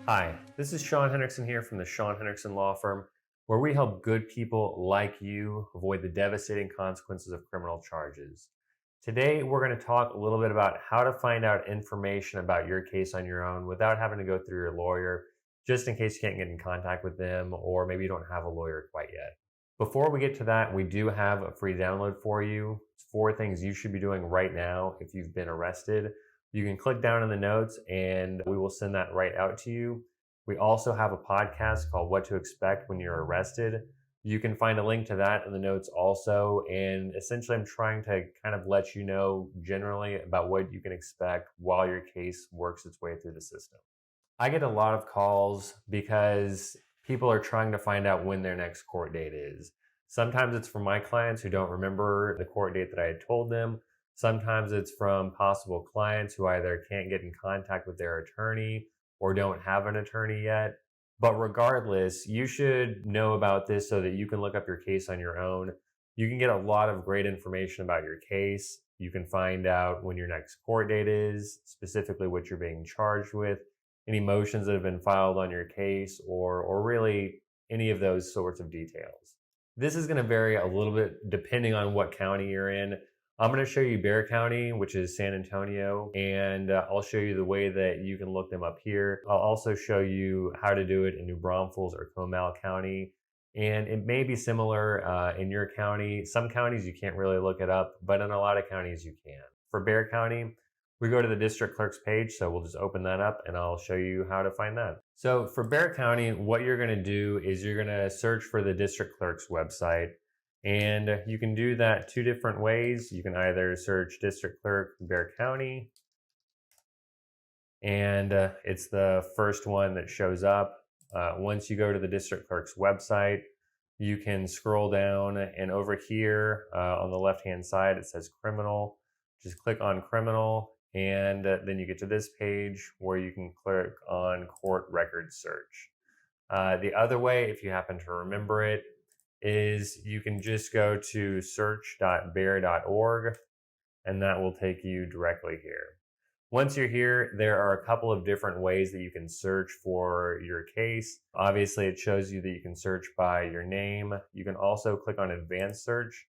Hi, this is Sean Henricksen here from the Sean Henricksen Law Firm, where we help good people like you avoid the devastating consequences of criminal charges. Today, we're going to talk a little bit about how to find out information about your case on your own without having to go through your lawyer, just in case you can't get in contact with them or maybe you don't have a lawyer quite yet. Before we get to that, we do have a free download for you. It's 4 things you should be doing right now if you've been arrested. You can click down in the notes and we will send that right out to you. We also have a podcast called What to Expect When You're Arrested. You can find a link to that in the notes also. And essentially, I'm trying to kind of let you know generally about what you can expect while your case works its way through the system. I get a lot of calls because people are trying to find out when their next court date is. Sometimes it's from my clients who don't remember the court date that I had told them. Sometimes it's from possible clients who either can't get in contact with their attorney or don't have an attorney yet. But regardless, you should know about this so that you can look up your case on your own. You can get a lot of great information about your case. You can find out when your next court date is, specifically what you're being charged with, any motions that have been filed on your case, or really any of those sorts of details. This is going to vary a little bit depending on what county you're in. I'm going to show you Bexar County, which is San Antonio, and I'll show you the way that you can look them up here. I'll also show you how to do it in New Braunfels or Comal County, and it may be similar in your county. Some counties you can't really look it up, but in a lot of counties you can. For Bexar County, we go to the district clerk's page, so we'll just open that up and I'll show you how to find that. So for Bexar County, what you're going to do is you're going to search for the district clerk's website. And you can do that 2 different ways. You can either search District Clerk Bexar County, and it's the first one that shows up. Once you go to the District Clerk's website, you can scroll down, and over here on the left-hand side, it says Criminal. Just click on Criminal, and then you get to this page where you can click on Court Record Search. The other way, if you happen to remember it, is you can just go to search.bexar.org and that will take you directly here. Once you're here, there are a couple of different ways that you can search for your case. Obviously, it shows you that you can search by your name. You can also click on advanced search.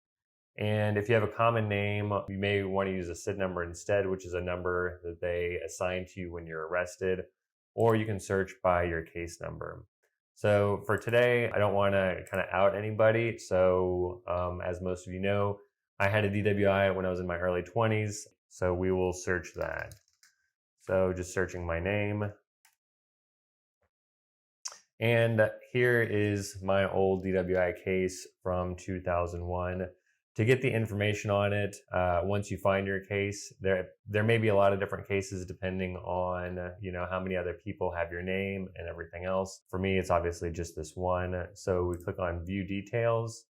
And if you have a common name, you may want to use a SID number instead, which is a number that they assign to you when you're arrested, or you can search by your case number. So for today, I don't want to kind of out anybody. So as most of you know, I had a DWI when I was in my early 20s. So we will search that. So just searching my name. And here is my old DWI case from 2001. To get the information on it, once you find your case, there may be a lot of different cases depending on how many other people have your name and everything else. For me, it's obviously just this one. So we click on View Details,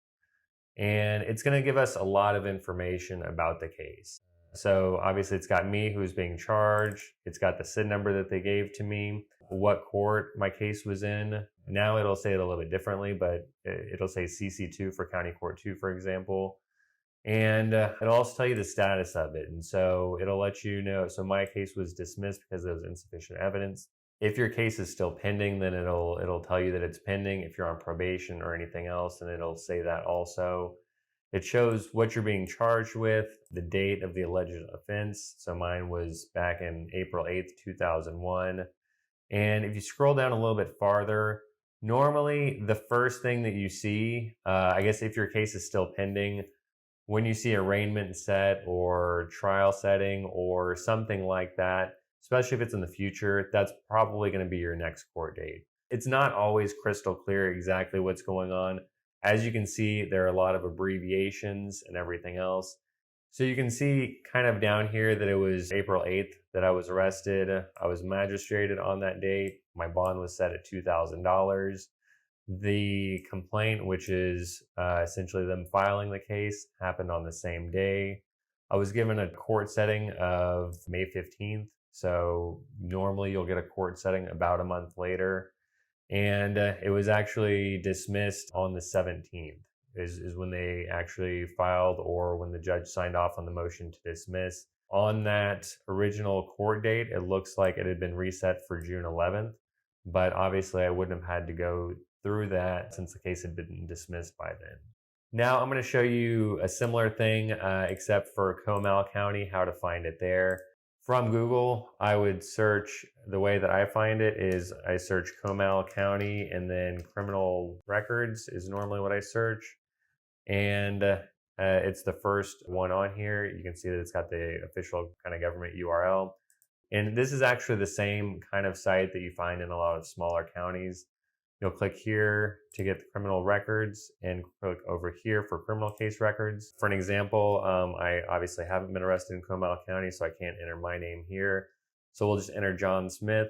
and it's going to give us a lot of information about the case. So obviously it's got me who's being charged. It's got the SID number that they gave to me, what court my case was in. Now it'll say it a little bit differently, but it'll say CC2 for County Court 2, for example. And it'll also tell you the status of it. And so it'll let you know. So my case was dismissed because there was insufficient evidence. If your case is still pending, then it'll tell you that it's pending. If you're on probation or anything else, then it'll say that also. It shows what you're being charged with, the date of the alleged offense. So mine was back in April 8th, 2001. And if you scroll down a little bit farther, normally the first thing that you see, I guess if your case is still pending, when you see arraignment set or trial setting or something like that, especially if it's in the future, that's probably going to be your next court date. It's not always crystal clear exactly what's going on. As you can see, there are a lot of abbreviations and everything else. So you can see kind of down here that it was April 8th that I was arrested. I was magistrated on that date. My bond was set at $2,000. The complaint, which is essentially them filing the case, happened on the same day. I was given a court setting of May 15th. So normally you'll get a court setting about a month later. And it was actually dismissed on the 17th is when they actually filed, or when the judge signed off on the motion to dismiss. On that original court date, it looks like it had been reset for June 11th. but obviously I wouldn't have had to go through that since the case had been dismissed by then. Now I'm going to show you a similar thing, except for Comal County, how to find it there. From Google, I would search, the way that I find it is I search Comal County and then criminal records is normally what I search. And it's the first one on here. You can see that it's got the official kind of government URL. And this is actually the same kind of site that you find in a lot of smaller counties. You'll click here to get the criminal records and click over here for criminal case records. For an example, I obviously haven't been arrested in Comal County, so I can't enter my name here. So we'll just enter John Smith,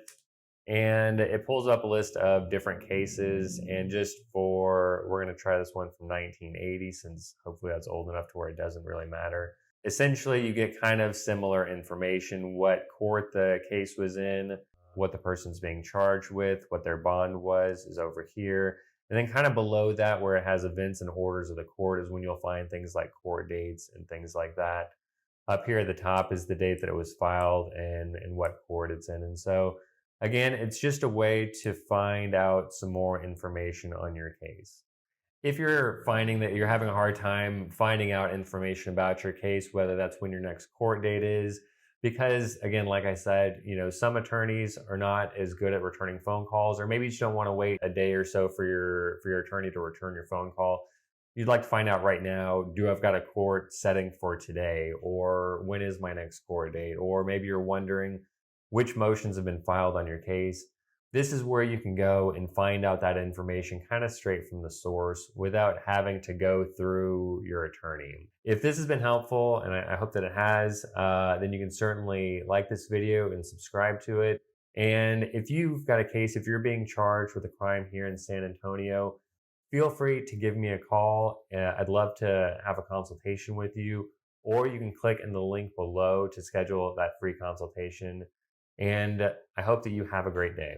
and it pulls up a list of different cases. And we're going to try this one from 1980, since hopefully that's old enough to where it doesn't really matter. Essentially, you get kind of similar information: what court the case was in, what the person's being charged with, what their bond was is over here. And then kind of below that, where it has events and orders of the court, is when you'll find things like court dates and things like that. Up here at the top is the date that it was filed and what court it's in. And so again, it's just a way to find out some more information on your case. If you're finding that you're having a hard time finding out information about your case, whether that's when your next court date is, because again, like I said, some attorneys are not as good at returning phone calls, or maybe you just don't want to wait a day or so for your attorney to return your phone call. You'd like to find out right now, do I've got a court setting for today, or when is my next court date? Or maybe you're wondering which motions have been filed on your case. This is where you can go and find out that information kind of straight from the source without having to go through your attorney. If this has been helpful, and I hope that it has, then you can certainly like this video and subscribe to it. And if you've got a case, if you're being charged with a crime here in San Antonio, feel free to give me a call. I'd love to have a consultation with you, or you can click in the link below to schedule that free consultation. And I hope that you have a great day.